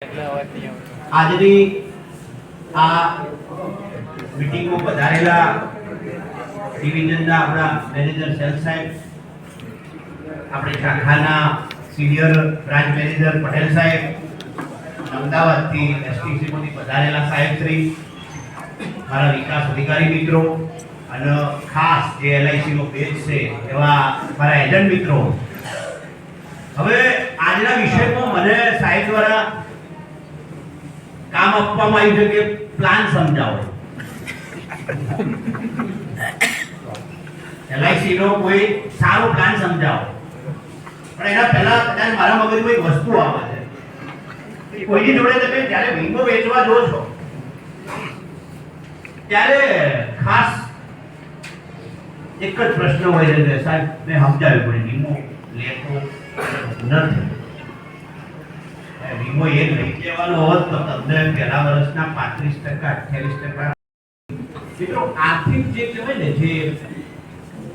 આજની આ મીટિંગમાં પધારેલા ડિવિઝનના આપણા મેનેજર સેલ સાહેબ, આપણે શાખાના સિનિયર બ્રાન્ચ મેનેજર પટેલ સાહેબ, અમદાવાદથી એસટીસીમાંથી પધારેલા સાહેબ શ્રી, મારા વિકાસ અધિકારી મિત્રો અને ખાસ જે એલઆઈસી નો પેજ છે એવા મારા એજન્ટ મિત્રો. હવે આજના વિષયમાં મને સાહેબ દ્વારા કામ આપવામાં આવ્યું છે કે પ્લાન સમજાવો. એલઆઈસી નો કોઈ સારો પ્લાન સમજાવો. પણ એના પહેલા કદાચ મારા મગજમાં એક વસ્તુ આવે છે. કોઈની જોડે તમે જ્યારે વીમો વેચવા જો છો ત્યારે ખાસ એક જ પ્રશ્ન હોય છે કે સાહેબ મેં સમજાવ્યું પણ વીમો લેતો નથી. વીમો એ લઈ જવાનો હોત તો તમને પહેલા વર્ષના 35% 28% મિત્રો આર્થિક જે કહેવાય ને જે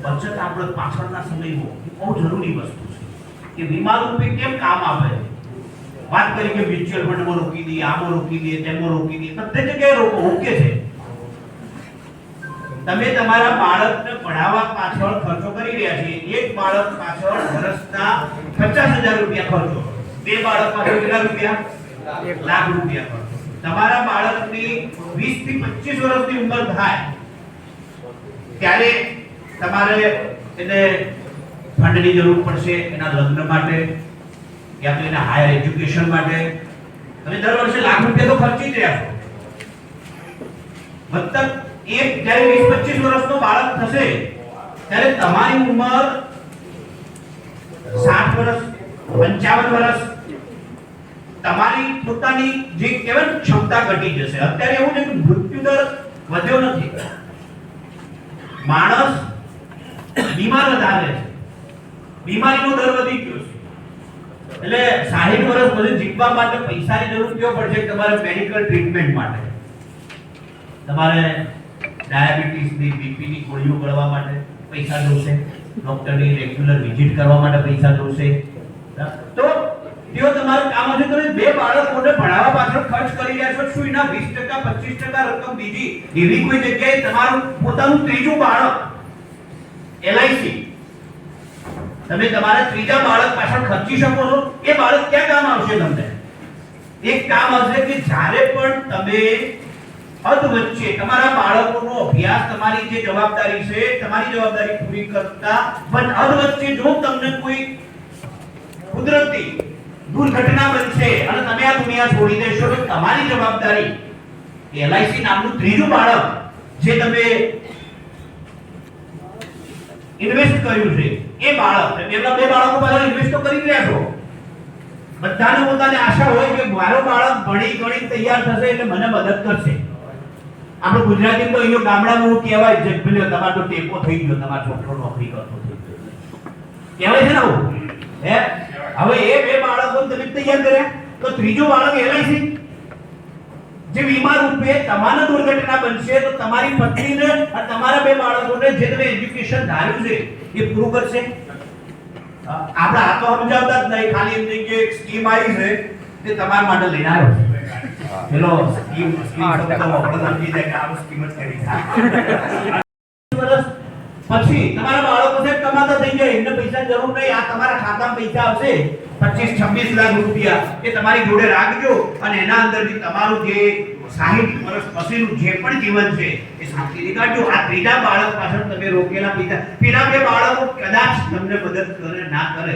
બચત આપણે પાછળના સમયમાં બહુ જરૂરી વસ્તુ છે કે વીમા રૂપે કેમ કામ આવે. વાત કરી કે મ્યુચ્યુઅલ ફંડમાં રોકી દઈએ, આમાં રોકી દઈએ, તેમાં રોકી દઈએ, બધી જગ્યાએ રોકે છે. તમે તમારા બાળકને ભણાવવા પાછળ ખર્ચો કરી રહ્યા છે. એક બાળક પાછળ વર્ષના 50,000 રૂપિયા ખર્ચો, બે બાળક પાછળ કેટલા રૂપિયા? 1 લાખ રૂપિયા ખર્ચો. તમારા બાળકની 20 થી 25 વર્ષની ઉંમર થાય ત્યારે તમારે એને ફંડની જરૂર પડશે એના લગ્ન માટે યા તો એના હાયર એજ્યુકેશન માટે. તમે દર વર્ષે લાખ રૂપિયા તો ખર્ચી જ રહ્યા છો. મતલબ એક જ્યારે 20-25 વર્ષનો બાળક થશે ત્યારે તમારી ઉંમર 60 વર્ષ 55 વર્ષ તમારી પોતાની જે કેવલ ક્ષમતા ઘટી જશે. અત્યારે એવું છે કે મૃત્યુ દર વધ્યો નથી, માણસ બીમાર વધારે છે, બીમારીનો દર વધી ગયો છે. એટલે 60 વર્ષ પછી જીવવા માટે પૈસાની જરૂર કેવો પડશે? તમારે મેડિકલ ટ્રીટમેન્ટ માટે, તમારે ડાયાબિટીસની બીપીની ગોળીઓ ગળવા માટે પૈસા જોશે, ડોક્ટરની રેગ્યુલર વિઝિટ કરવા માટે પૈસા જોશે. તો તેઓ તમારું કામ હશે. તમે બે બાળકોને ભણાવવા પાછળ ખર્ચ કરી રહ્યા છો. શું એના 20% 25% રકમ બીજી એવી કોઈ જગ્યાએ તમારું પોતાનું ત્રીજું બાળક એલઆઈસી તમે તમારા ત્રીજા બાળક પાછળ ખર્ચી શકો છો? એ બાળક ક્યાં કામ આવશે તમને? એક કામ આવશે કે જ્યારે પણ તમે અધ વચ્ચે તમારા બાળકોનો અભ્યાસ, તમારી જે જવાબદારી છે તમારી જવાબદારી પૂરી કરતા પણ અધ વચ્ચે જો તમને કોઈ કુદરતી દુર્ઘટના બનશે અને તમે આ દુનિયા છોડી દેશો તો તમારી જવાબદારી એલઆઈસી નામનું ત્રીજું બાળક જે તમે ઇન્વેસ્ટ કર્યું છે એ બાળક, એમના બે બાળકો પાછળ ઇન્વેસ્ટ તો કરી રહ્યા છો. બધાને પોતાને આશા હોય કે મારો બાળક ભણી ગણી તૈયાર થશે એટલે મને મદદ કરશે. આપણે ગુજરાતીમાં તો અહીંયા ગામડામાં કહેવાય છે ભલે તમારો તો ટેપો થઈ ગયો, તમારો છોકરો નોકરી કરતો થઈ ગયો કહેવાય છે ને આવું. હવે એ બે બાળકો તમે તૈયાર કર્યા તો ત્રીજો બાળક એલઆઈસી જે વીમા રૂપે તમારા દુર્ઘટના બનશે તો તમારી પત્નીને અને તમારા બે બાળકોને જે તમે એજ્યુકેશન ધાર્યું છે એ પૂરું કરશે. આપણે આ તો સમજાવતા જ નહીં, ખાલી એમની જે સ્કીમ આવી છે તે તમારા માટે લઈને આવ્યો છે. પેલો સ્કીમ તો આપણે સમજી જાય કે આ સ્કીમ જ કરી છે. પછી તમારા બાળકો છે કમાતા થઈ જાય, એમને પૈસા જરૂર નહીં. આ તમારા ખાતામાં પૈસા આવશે 25-26 લાખ રૂપિયા એ તમારી જોડે રાખજો અને એના અંદરથી તમારું જે 60 વર્ષ પછીનું જે પણ જીવન છે એ શાંતિથી કાઢજો. આ ત્રીજા બાળક પાછળ તમે રોકેલા પૈસા, પેલા બે બાળકો કદાચ તમને મદદ કરે ના કરે,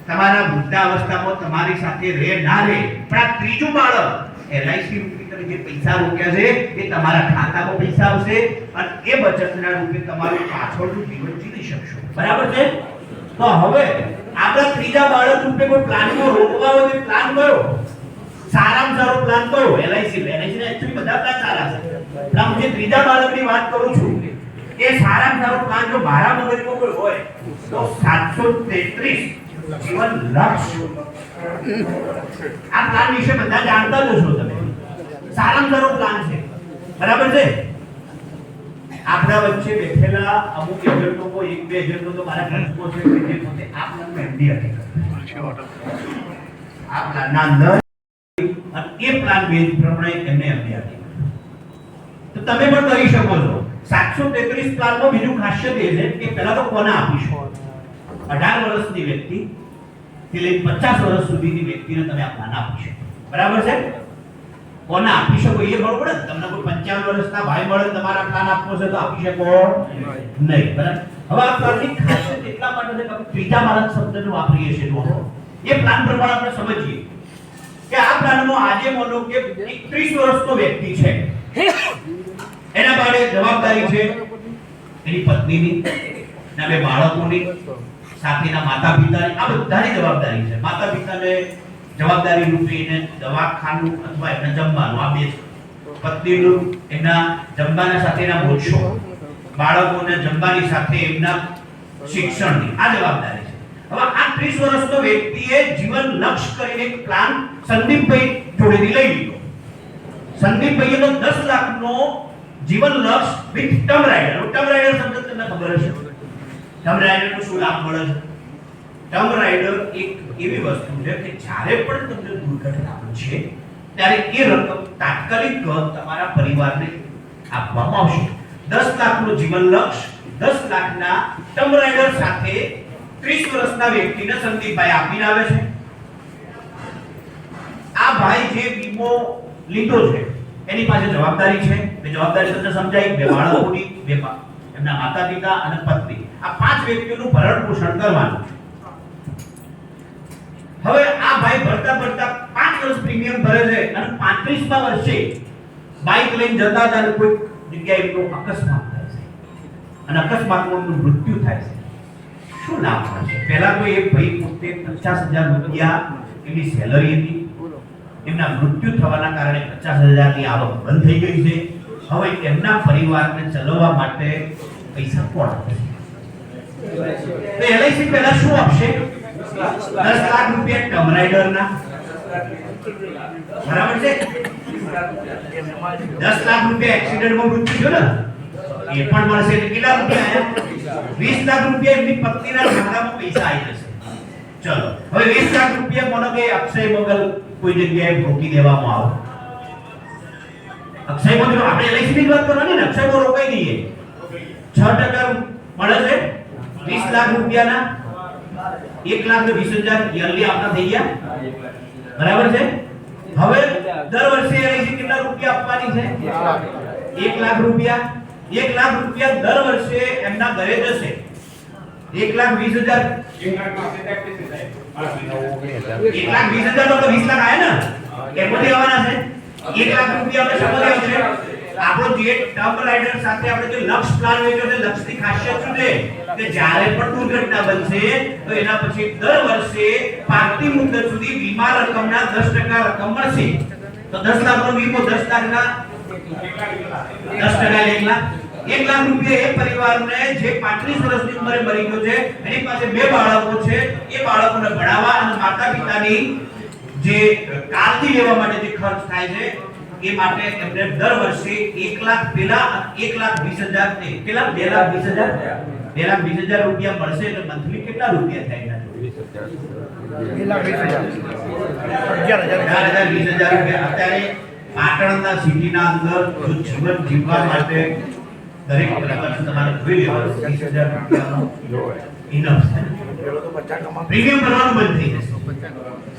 તમારા વૃદ્ધાવસ્થામાં તમારી સાથે રહે ના રહે, પણ આ ત્રીજું બાળક એલઆઈસી રૂપે જે પૈસા રોક્યા છે એ તમારા ખાતામાં પૈસા આવશે અને એ બચતના રૂપે તમારું પાછળનું જીવન જીવી શકશો. બરાબર છે? તો હવે આપણા ત્રીજા બાળક રૂપે કોઈ પ્લાનમાં રોકવા હોય તો પ્લાન કયો? સારામાં સારો પ્લાન કયો? એલઆઈસી. એલઆઈસી એક્ચ્યુઅલી બધા પ્લાન સારા છે, પણ હું જે ત્રીજા બાળકની વાત કરું છું એ સારામાં સારો પ્લાન જો મારા મગજમાં કોઈ હોય તો 733 જીવન લક્ષ્ય. આ પ્લાન વિશે બધા જાણતા જ હશો તમે. સારામાં સારો પ્લાન છે. બરાબર છે? આપણા વચ્ચે બેઠેલા અમુક એજન્ટો, એક બે એજન્ટો તો મારા ગ્રુપો છે જે પોતે આ પ્લાનનો એમડી હતી. આ પ્લાનના અંદર અને એ પ્લાન બેઝ પ્રમાણે એમને આપી. તો તમે પણ કરી શકો છો. 733 પ્લાનમાં બીજું ખાસિયત એ છે કે પહેલા તો કોને આપીશું? 18 વર્ષની વ્યક્તિ થી લઈને 50 વર્ષ સુધીની વ્યક્તિને તમે આ પ્લાન આપી શકો. બરાબર છે? કોને આપી શકો એ ખબર પડે. તમને કોઈ 55 વર્ષના ભાઈ મળે તમારા પ્લાન આપવો છે તો આપી શકો નહીં. બરાબર? હવે આ પ્લાનની ખાસિયત એટલા માટે છે કે આપણે ત્રીજા માળા શબ્દનો વાપરીએ છીએ. એ પ્લાન પ્રમાણે આપણે સમજીએ કે આ પ્લાનમાં આજે માનો કે 31 વર્ષનો વ્યક્તિ છે, એના બારે જવાબદારી છે એની પત્નીની, એના બે બાળકોની, સાથેના માતા પિતાની. આ બધાની જવાબદારી છે. માતા પિતાને જવાબદારી રૂપે એને દવાખાનું અથવા એને જમવાનું, આ બે પત્નીનું એના જમવાના સાથેના બોજો, બાળકોને જમવાની સાથે એમના શિક્ષણની આ જવાબદારી છે. હવે આ 30 વર્ષનો વ્યક્તિએ જીવન લક્ષ્ય કરીને એક પ્લાન સંદીપભાઈ જોડેથી લઈ લીધો. સંદીપભાઈએ તો 10 લાખનો જીવન લક્ષ્ય with term rider. Term rider શબ્દ તમને ખબર હશે. ટર્મ રાઇડરનો શું લાભ મળે છે? ટર્મ રાઇડર એક એવી વસ્તુ છે કે જ્યારે પણ તમને દુર્ઘટના બનશે ત્યારે એ રકમ તાત્કાલિક તમારા પરિવારને આપવામાં આવશે. 10 લાખનું જીવન લક્ષ્ય 10 લાખના ટર્મ રાઇડર સાથે 30 વર્ષના વ્યક્તિને સંદીપભાઈ આપીને આવે છે. આ ભાઈ જે વીમો લીધો છે એની પાસે જવાબદારી છે. બે જવાબદારી તમને સમજાઈ. બે બાળકોની, બે એમના માતા પિતા અને પત્ની, આ 5 વ્યક્તિઓનું ભરણ પોષણ કરવાનું. હવે આ ભાઈ ભરતા 5 વર્ષ પ્રીમિયમ ભરે છે અને 35મા વર્ષે બાઇક લઈને જતા હતા અને કોઈ જગ્યાએ એમનો અકસ્માત થાય છે અને અકસ્માતમાં એમનું મૃત્યુ થાય છે. શું લાભ મળશે? પહેલા તો એ ભાઈ પોતે 50,000 રૂપિયા એની સેલરી હતી. એમના મૃત્યુ થવાના કારણે 50,000 ની આવક બંધ થઈ ગઈ છે. હવે એમના પરિવારને ચલાવવા માટે પૈસા કોણ આપશે? તો એલઆઈસી પહેલા શું આપશે? 10 લાખ રૂપિયા ટર્મ રાઇડરના. બરાબર છે? 10 લાખ રૂપિયા એક્સિડન્ટમાં મૃત્યુ થયો ને એ પણ મળશે. એટલે કેટલા રૂપિયા આયા? 20 લાખ રૂપિયા એમની પત્નીના ખાતામાં પૈસા આવી જશે. ચલો હવે 20 લાખ રૂપિયા માનો કે અક્ષય મંગલ કોઈ જગ્યાએ રોકી દેવામાં આવે. અક્ષય મંગલ આપણે એલઆઈસી ની વાત કરવાની ને, અક્ષય મંગલ રોકાઈ દઈએ 6% મળે છે 20 લાખ રૂપિયાના. 1,20,000 યરલી આપના થઈ ગયા. બરાબર છે? હવે દર વર્ષે એલઆઈસી કેટલા રૂપિયા આપવાની છે? 1 લાખ રૂપિયા. 1 લાખ રૂપિયા દર વર્ષે એમના ઘરે જશે. 1,20,000 1,20,000 તો 20 લાખ આયા ને, એમાંથી આવવાના છે 1 લાખ રૂપિયા. આપણે સમજ આવશે આપણો જે ટર્મ રાઇડર સાથે આપણે જે લક્ષ પ્લાન વેચ્યો છે, લક્ષની ખાસિયત શું છે કે જ્યારે પણ દુર્ઘટના બનશે તો એના પછી દર વર્ષે પાકતી મુદત સુધી વીમા રકમના 10% રકમ મળશે. તો 10 લાખનો વીમો 10 લાખના 10% 1 લાખ. 1 લાખ રૂપિયા એ પરિવારને જે 35 વર્ષની ઉંમરે મરી ગયો છે, એની પાસે બે બાળકો છે, એ બાળકોને ભણાવવા અને માતા પિતાની જે કાળજી લેવા માટે જે ખર્ચ થાય છે એ માટે એમને દર વર્ષે 1 લાખ પેલા 1,20,000 કેટલા 2,20,000 રૂપિયા મળશે. એટલે મંથલી કેટલા રૂપિયા થાય? 2,20,000 રૂપિયા. અત્યારે પાટણના સિટીના અંદર જો જીવન જીવવા માટે દરેક પરિવારને તમારે જોઈ લેવાનું 20,000 રૂપિયાનો ઇનફ છે. પ્રીમિયમ ભરવાનું બંધ થઈ જશે.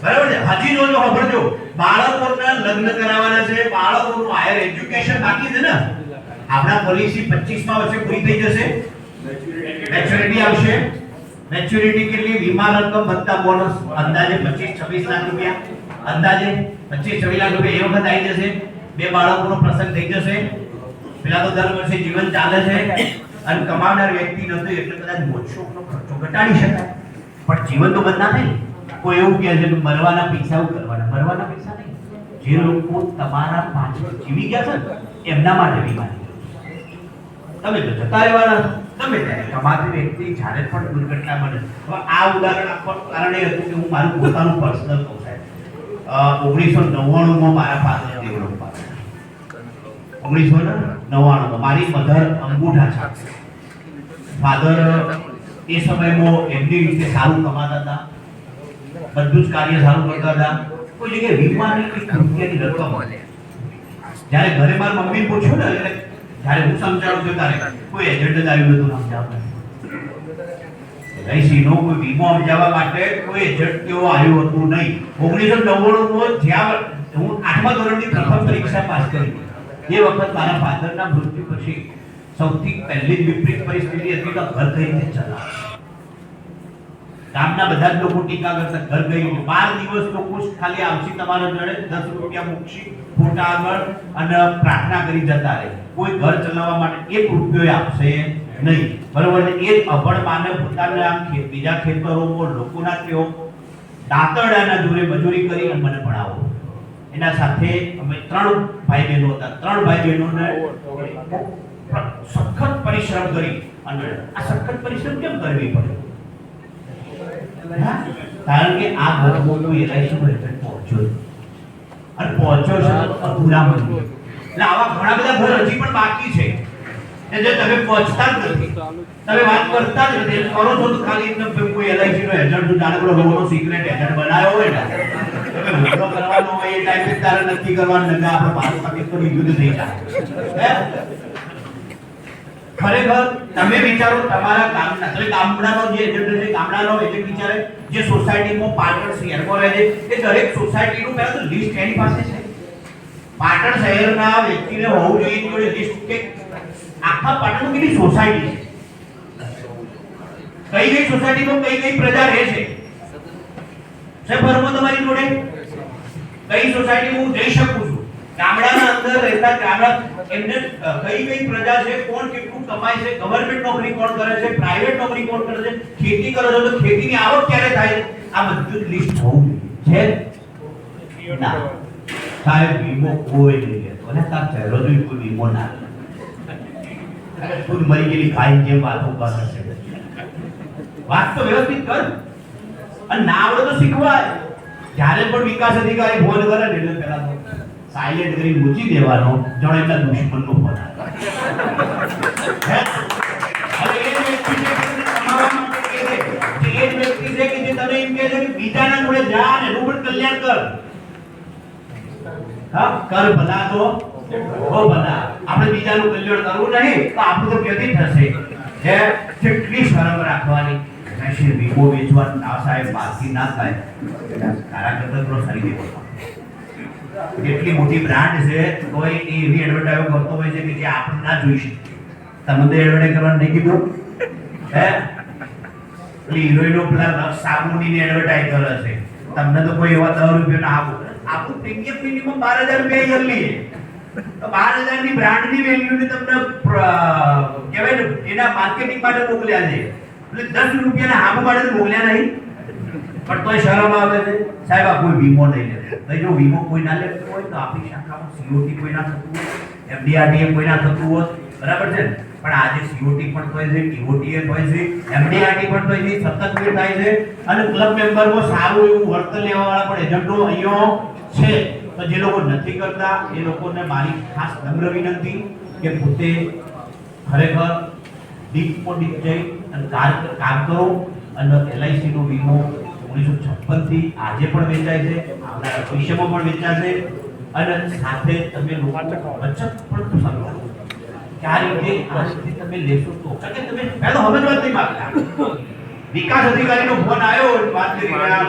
બરાબર છે? હજી જો સાંભળજો, બાળકોના લગ્ન કરાવવાના છે, બાળકોનું હાયર એજ્યુકેશન બાકી છે ને. આપણા પોલિસી 25મા વર્ષે પૂરી થઈ જશે, મેચ્યોરિટી આવશે. મેચ્યોરિટી કેટલી? વીમા રકમ વત્તા બોનસ અંદાજે 25-26 લાખ રૂપિયા. અંદાજે 25-26 લાખ રૂપિયા એ વખત આવી જશે. બે બાળકોનો પ્રસંગ થઈ જશે. પેલા તો દર વર્ષે જીવન ચાલે છે અને કમાવનાર વ્યક્તિ નથી એટલે કદાચ મોક્ષનો ખર્ચો ઘટાડી શકાય, પણ જીવન તો બંધ ના થાય. કોઈ એવું કહે છે કે મરવાના પૈસા કરવાના, મરવાના પૈસા નહીં. જે લોકો તમારા પાછળ જીવી ગયા છે એમના માટે વીમા. તમે તો જતા રહેવાના, તમે ત્યારે કમાતી વ્યક્તિ જ્યારે પણ દુર્ઘટના બને. હવે આ ઉદાહરણ આપવાનું કારણ એ હતું કે હું મારું પોતાનું પર્સનલ કહું સાહેબ. 1999માં મારા ફાધર ડેવલપ પામ્યા. 1999માં મારી મધર અંગૂઠા છાપશે. ફાધર એ સમયમાં એમની રીતે સારું કમાતા હતા, બધું જ કાર્ય સારું કરતા હતા. કોઈ જગ્યાએ વીમાની કોઈ રૂપિયાની રકમ જ્યારે ઘરે મારી મમ્મી પૂછ્યું ને એટલે જ્યારે હું સમજાવું છું ત્યારે કોઈ એજન્ટ જ આવ્યું નતું સમજાવવા. એલઆઈસીનો કોઈ વીમો સમજાવવા માટે કોઈ એજન્ટ કેવો આવ્યું હતું નહીં. 1999 જ્યાં હું 8મા ધોરણની પ્રથમ પરીક્ષા પાસ કરી એ વખત મારા ફાધરના મૃત્યુ પછી સૌથી પહેલી જ વિપરીત પરિસ્થિતિ હતી તો ઘર કઈ રીતે ચલાવે. ગામના બધા જ લોકો ટીકા કરતા ઘર ગઈ 12 દિવસ લોકો ખાલી આવશે તમારા જોડે 10 રૂપિયા મૂકશી ફોટા આગળ અને પ્રાર્થના કરી જતા રહે. કોઈ ઘર ચલાવવા માટે 1 રૂપિયો આપશે નહીં. બરોબર ને? એ અભણ માને પોતાના બીજા ખેતરોમાં લોકોના તેઓ દાંતરડાના જોડે મજૂરી કરી અને મને ભણાવો. એના સાથે અમે 3 ભાઈ બહેનો હતા. 3 ભાઈ બહેનોને સખત પરિશ્રમ કરી અને આ સખત પરિશ્રમ કેમ કરવી પડે? કારણ કે આ ઘરમાં કોઈ એલઆઈસી એજન્ટ પહોંચ્યો અને પહોંચ્યો છે તો અધૂરા બન્યું. એટલે આવા ઘણા બધા ઘર હજી પણ બાકી છે જે તમે પહોંચતા જ નથી, તમે વાત કરતા જ નથી. કરો છો તો ખાલી કોઈ એલઆઈસી નો એજન્ટ નું જાણે પેલો રોનો સિક્રેટ એજન્ટ બનાવ્યો હોય ને તમે મોટો કરવાનો હોય એ ટાઈમે તારે નક્કી કરવાનું નથી. આપણે પાછળ તો બીજું થઈ જાય. ખરેખર તમે વિચારો તમારા ગામના તમે ગામડાનો જે એજન્ટ છે ગામડાનો એજન્ટ વિચારે જે સોસાયટીમાં પાટણ શહેરમાં રહે છે એ દરેક સોસાયટીનું પહેલા તો લિસ્ટ એની પાસે છે. પાટણ શહેરના વ્યક્તિને હોવું જોઈએ લિસ્ટ કે આખા પાટણમાં કેટલી સોસાયટી છે, કઈ સોસાયટીમાં કઈ પ્રજા રહે છે. શહેરમાં તમારી જોડે કઈ સોસાયટી હું જઈ શકું છું. ગામડાના અંદર રહેતા ગામડા એમને કઈ પ્રજા છે, કોણ કેટલું કમાય છે, ગવર્નમેન્ટ નોકરી કોણ કરે છે, પ્રાઇવેટ નોકરી કોણ કરે છે, ખેતી કરો છો તો ખેતીની આવક ક્યારે થાય છે, આ બધું લિસ્ટ હોવું જોઈએ. છે ના સાહેબ વીમો કોઈ નહીં લેતો અને તાર ચહેરો જોઈ કોઈ વીમો ના લે. ખુદ મરી ગયેલી ખાઈ જેમ વાતો કરે છે. વાત તો વ્યવસ્થિત કર અને ના આવડે તો શીખવાય. જ્યારે પણ વિકાસ અધિકારી ફોન કરે ને એટલે પહેલા તો સાયલેન્ટ કરી મૂકી દેવાનો, જાણે એમના દુશ્મનનો ફોન આવે. હવે એ વ્યક્તિ છે કે તમારા માટે કહે છે કે એ વ્યક્તિ છે કે જે તને એમ કહે છે કે બીજાના જોડે જા અને એનું પણ કલ્યાણ કર. હા, કર ભલા તો હો ભલા. આપણે બીજાનું કલ્યાણ કરવું નહીં તો આપણું તો ક્યાંથી થશે? હે, કેટલી શરમ રાખવાની. કશી વીમો વેચવા ના સાહેબ બાકી ના થાય. તારા કરતા થોડો સારી દેવો. કેટલી મોટી બ્રાન્ડ છે તોય એ એવી એડવર્ટાઇઝ કરતો હોય છે કે જે આપણે ના જોઈ શકીએ. તમે તો એડવર્ટાઇઝ કરવાનું નહીં કીધું? હે, પેલી હીરોઈનો પેલા સાબુની એડવર્ટાઇઝ કરે છે. તમને તો કોઈ એવા 10 રૂપિયા ના આપો. આપણું પ્રીમિયમ મિનિમમ 12,000 રૂપિયા યરલી છે. તો 12,000 ની બ્રાન્ડની વેલ્યુ ને તમને કહેવાય ને એના માર્કેટિંગ માટે મોકલ્યા છે. એટલે 10 રૂપિયાના હામો માટે મોકલ્યા નહીં. પણ તોય શરમ આવે છે સાહેબ આ કોઈ વીમો નહીં લે. તો જો વીમો કોઈ ના લેતો હોય તો આપણી શાખામાં સીઓટી કોઈ ના થતું હોય, એમડીઆરડીએ કોઈ ના થતું હોય, બરાબર છે ને? પણ આજે સીઓટી પણ થાય છે, ટીઓટી થાય છે, એમડીઆરડી પણ થાય છે, સતત કોઈ થાય છે અને ક્લબ મેમ્બરમાં સારું એવું વર્તન લેવાવાળા પણ એજન્ટો અહીંયા છે. તો જે લોકો નથી કરતા એ લોકોને મારી ખાસ નમ્ર વિનંતી કે પોતે ખરેખર ડીપમાં ડીપ જઈ અને કામ કરો. અને એલઆઈસી નો વીમો 1956 થી આજે પણ વેચાય છે, આવનારા ભવિષ્યમાં પણ વેચાશે. અને સાથે તમે લોકો બચત પણ સમજો કે આ રીતે તમે લેશો તો કારણ કે તમે પહેલો સમજવા જ નહીં માંગતા. વિકાસ અધિકારીનો ફોન આવ્યો વાત કરી રહ્યા